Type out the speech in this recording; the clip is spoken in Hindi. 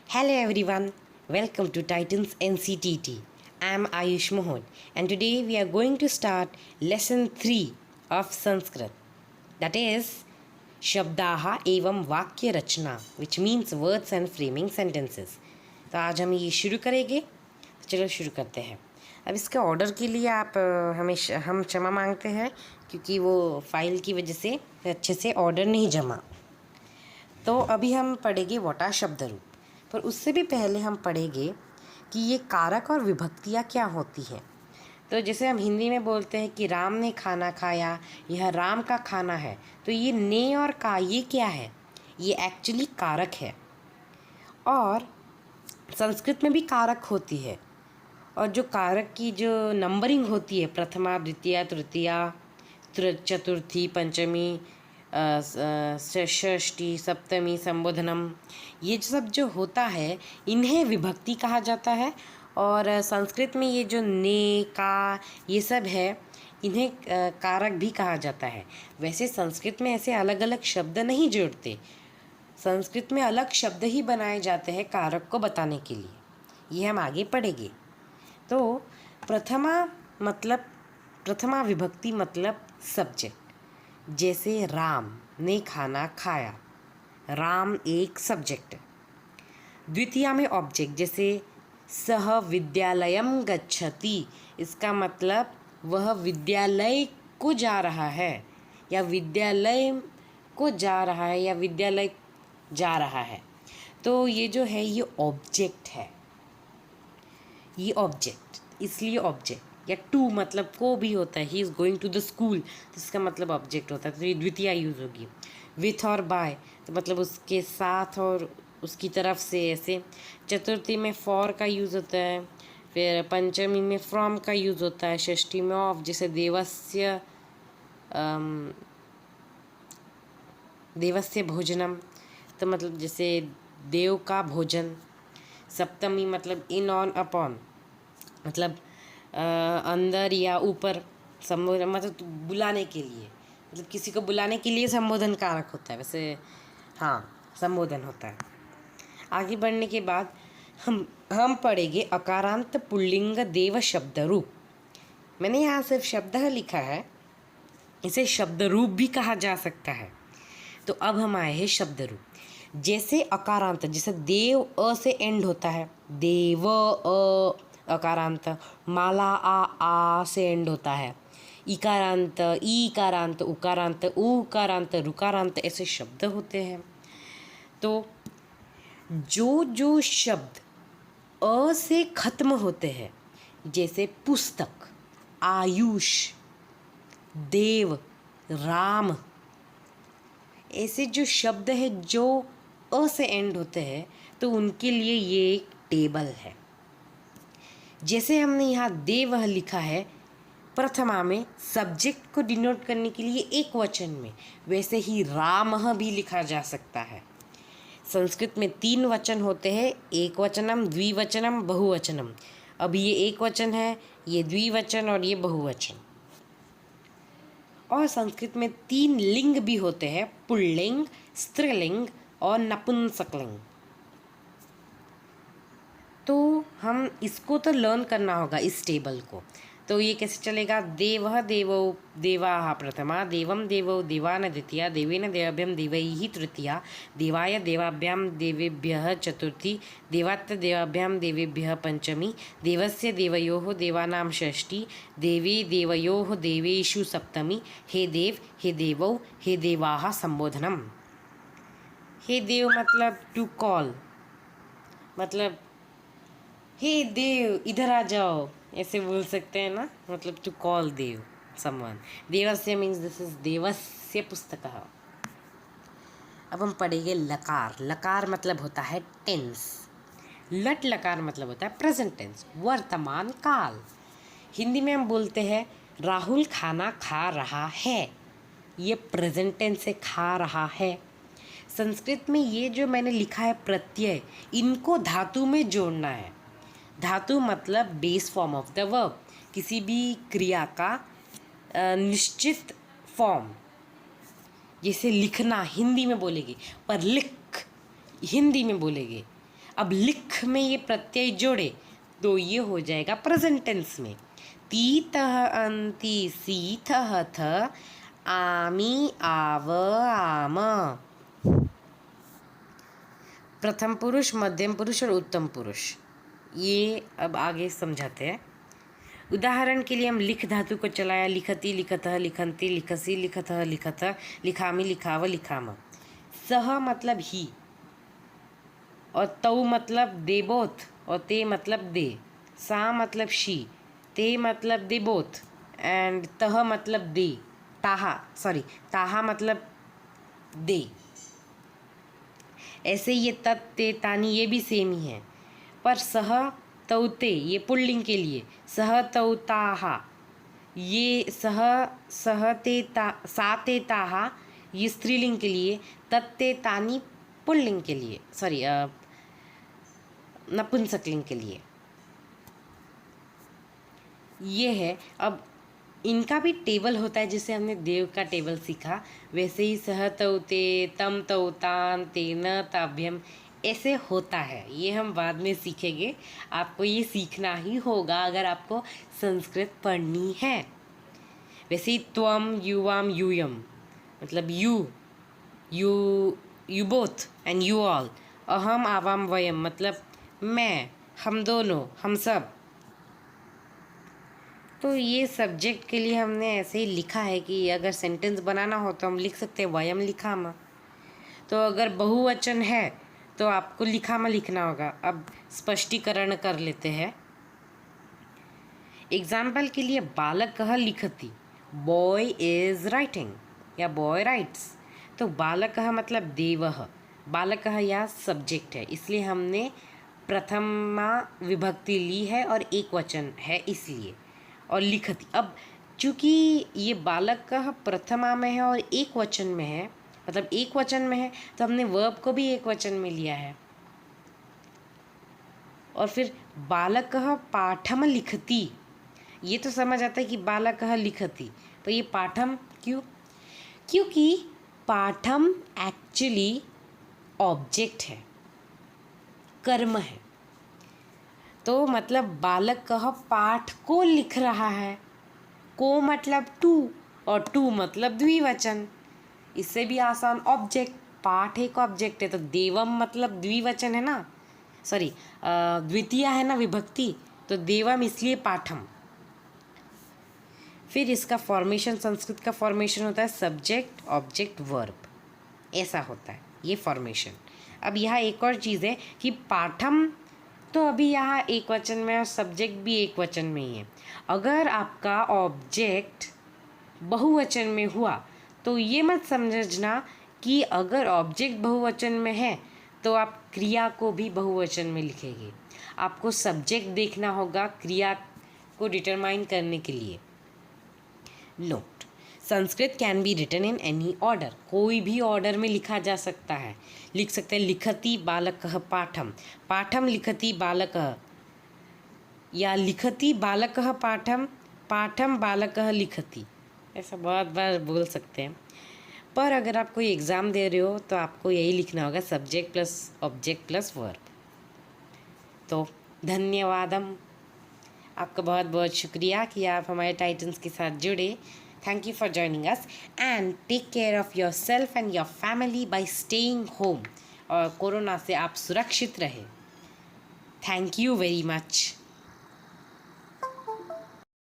Hello everyone, welcome to Titans NCTT. I am Ayush Mohan and today we are going to start lesson 3 of Sanskrit. That is Shabdaha evam Vakya Rachna, which means words and framing sentences. तो आज हम ये शुरू करेंगे, तो चलो शुरू करते हैं। अब इसके ऑर्डर के लिए हम क्षमा मांगते हैं क्योंकि वो फाइल की वजह से अच्छे से ऑर्डर नहीं जमा। तो अभी हम पढ़ेंगे वटा शब्द रूप, पर उससे भी पहले हम पढ़ेंगे कि ये कारक और विभक्तियाँ क्या होती हैं। तो जैसे हम हिंदी में बोलते हैं कि राम ने खाना खाया, यह राम का खाना है, तो ये ने और का ये क्या है? ये एक्चुअली कारक है। और संस्कृत में भी कारक होती है, और जो कारक की जो नंबरिंग होती है, प्रथमा, द्वितीया, तृतीया, चतुर्थी, पंचमी, षष्ठी, सप्तमी, संबोधनम, ये सब जो होता है इन्हें विभक्ति कहा जाता है। और संस्कृत में ये जो ने, का, ये सब है, इन्हें कारक भी कहा जाता है। वैसे संस्कृत में ऐसे अलग अलग शब्द नहीं जोड़ते, संस्कृत में अलग शब्द ही बनाए जाते हैं कारक को बताने के लिए। ये हम आगे पढ़ेंगे। तो प्रथमा विभक्ति मतलब सब्जेक्ट। जैसे राम ने खाना खाया, राम एक सब्जेक्ट। द्वितीया में ऑब्जेक्ट, जैसे सह विद्यालयम गच्छति, इसका मतलब वह विद्यालय को जा रहा है, या विद्यालय को जा रहा है, या विद्यालय जा रहा है। तो ये जो है ये ऑब्जेक्ट है, ये ऑब्जेक्ट, इसलिए ऑब्जेक्ट। या टू मतलब को भी होता है, he is going to the school, तो इसका मतलब ऑब्जेक्ट होता है, तो ये द्वितीया यूज़ होगी। विथ और बाय तो मतलब उसके साथ और उसकी तरफ से, ऐसे। चतुर्थी में फॉर का यूज़ होता है, फिर पंचमी में फ्रॉम का यूज़ होता है, षष्ठी में ऑफ, जैसे देवस्य भोजनम, तो मतलब जैसे देव का भोजन। सप्तमी मतलब इन, ऑन, अपॉन, मतलब अंदर या ऊपर। संबोधन मतलब बुलाने के लिए, मतलब किसी को बुलाने के लिए संबोधन कारक होता है। वैसे हाँ, संबोधन होता है। आगे बढ़ने के बाद हम पढ़ेंगे अकारांत पुल्लिंग देव शब्द रूप। मैंने यहाँ सिर्फ शब्द लिखा है, इसे शब्द रूप भी कहा जा सकता है। तो अब हम आए हैं शब्द रूप। जैसे अकारांत, जैसे देव अ से एंड होता है, देव अ अकारांत। माला आ से एंड होता है। इकारांत, ईकारांत, उकारांत, ऊकारांत, रुकारांत, ऐसे शब्द होते हैं। तो जो शब्द अ से खत्म होते हैं, जैसे पुस्तक, आयुष, देव, राम, ऐसे जो शब्द है जो अ से एंड होते हैं, तो उनके लिए ये एक टेबल है। जैसे हमने यहाँ देवः लिखा है प्रथमा में, सब्जेक्ट को डिनोट करने के लिए एक वचन में, वैसे ही रामः भी लिखा जा सकता है। संस्कृत में 3 वचन होते हैं, एक वचनम, द्विवचनम, बहुवचनम। अब ये एक वचन है, ये द्विवचन और ये बहुवचन। और संस्कृत में 3 लिंग भी होते हैं, पुल्लिंग, स्त्रीलिंग और नपुंसकलिंग। तो हम इसको तो लर्न करना होगा, इस टेबल को। तो ये कैसे चलेगा? देवः देवौ देवाः प्रथमा, देवं देवौ देवान द्वितीया, देवेन देवाभ्यम देवैः तृतीया, देवाय देवाभ्यां देवेभ्यः चतुर्थी, देवात्त देवाभ्यां देवेभ्यः पंचमी, देवस्य देवयोः देवानां षष्ठी, देवे देवयोः देवेषु सप्तमी। हे देव, हे देवौ, हे देवाः संबोधनम। हे देव मतलब टू कॉल, मतलब हे देव इधर आ जाओ, ऐसे बोल सकते हैं ना, मतलब टू कॉल देव समवन। देवस्य मीन्स दिस इज देवस्य पुस्तकः। अब हम पढ़ेंगे लकार। लकार मतलब होता है टेंस। लट लकार मतलब होता है प्रेजेंट टेंस, वर्तमान काल। हिंदी में हम बोलते हैं राहुल खाना खा रहा है, ये प्रेजेंट टेंस से खा रहा है। संस्कृत में ये जो मैंने लिखा है प्रत्यय, इनको धातु में जोड़ना है। धातु मतलब base form of the verb, किसी भी क्रिया का निश्चित फॉर्म। जैसे लिखना हिंदी में बोलेंगे, पर लिख हिंदी में बोलेंगे। अब लिख में ये प्रत्यय जोड़े तो ये हो जाएगा प्रेजेंट टेंस में। तीतः अन्ति सीथः थ आमी आव आम। प्रथम पुरुष, मध्यम पुरुष और उत्तम पुरुष, ये अब आगे समझाते हैं। उदाहरण के लिए हम लिख धातु को चलाया, लिखति लिखतः लिखन्ति लिखसि लिखतः लिखतः लिखामि लिखाव लिखाम। सह मतलब ही, और तौ मतलब दे बोथ, और ते मतलब दे। सा मतलब शी, ते मतलब दे बोथ, एंड तह मतलब दे। ताहा मतलब दे। ऐसे ये तत् ते तानी ये भी सेम ही है, पर सह तौते ये पुल्लिंग के लिए, सह तौताहा ये सह ते ता सा ते ताहा ये स्त्रीलिंग के लिए, तत्ते तानी पुल्लिंग के लिए, सॉरी नपुंसकलिंग के लिए। ये है। अब इनका भी टेबल होता है, जैसे हमने देव का टेबल सीखा वैसे ही सह तौते तम तौतान तेन ताभ्यम ऐसे होता है। ये हम बाद में सीखेंगे, आपको ये सीखना ही होगा अगर आपको संस्कृत पढ़नी है। वैसे ही त्वम युवाम यूयम मतलब you both and you all. अहम आवाम वयम मतलब मैं, हम दोनों, हम सब। तो ये सब्जेक्ट के लिए हमने ऐसे ही लिखा है कि अगर सेंटेंस बनाना हो तो हम लिख सकते हैं वयम लिखाम। तो अगर बहुवचन है तो आपको लिखाम लिखना होगा। अब स्पष्टीकरण कर लेते हैं। एग्जाम्पल के लिए बालकः लिखति, बॉय इज राइटिंग या बॉय राइट्स। तो बालकः मतलब देवः, बालकः या सब्जेक्ट है, इसलिए हमने प्रथमा विभक्ति ली है और एक वचन है इसलिए। और लिखति, अब चूँकि ये बालकः प्रथमा में है और एक वचन में है, मतलब एक वचन में है, तो हमने वर्ब को भी एक वचन में लिया है। और फिर बालकः पाठम लिखति, ये तो समझ आता है कि बालकः लिखति, तो ये पाठम क्यों? क्योंकि पाठम एक्चुअली ऑब्जेक्ट है, कर्म है। तो मतलब बालकः पाठ को लिख रहा है, को मतलब टू, और टू मतलब द्विवचन। इससे भी आसान ऑब्जेक्ट, पाठ एक ऑब्जेक्ट है, तो देवम मतलब द्विवचन है ना, सॉरी द्वितीय है ना विभक्ति, तो देवम इसलिए पाठम। फिर इसका फॉर्मेशन, संस्कृत का फॉर्मेशन होता है सब्जेक्ट ऑब्जेक्ट वर्ब, ऐसा होता है ये फॉर्मेशन। अब यहाँ एक और चीज़ है कि पाठम तो अभी यहाँ एक वचन में और सब्जेक्ट भी एक वचन में ही है। अगर आपका ऑब्जेक्ट बहुवचन में हुआ तो ये मत समझना कि अगर ऑब्जेक्ट बहुवचन में है तो आप क्रिया को भी बहुवचन में लिखेंगे। आपको सब्जेक्ट देखना होगा क्रिया को डिटरमाइन करने के लिए। Note, Sanskrit can be written in any order, कोई भी ऑर्डर में लिखा जा सकता है। लिख सकते हैं लिखति बालकः पाठम, पाठम लिखति बालकः, या लिखति बालकः पाठम, पाठम बालकः लिखति, ऐसा बहुत बार बोल सकते हैं। पर अगर आप कोई एग्ज़ाम दे रहे हो तो आपको यही लिखना होगा subject plus object plus verb. तो धन्यवादम, आपका बहुत बहुत शुक्रिया कि आप हमारे टाइटन्स के साथ जुड़े। Thank you for joining us and take care of yourself and your family by staying home। और कोरोना से आप सुरक्षित रहे। Thank you very much।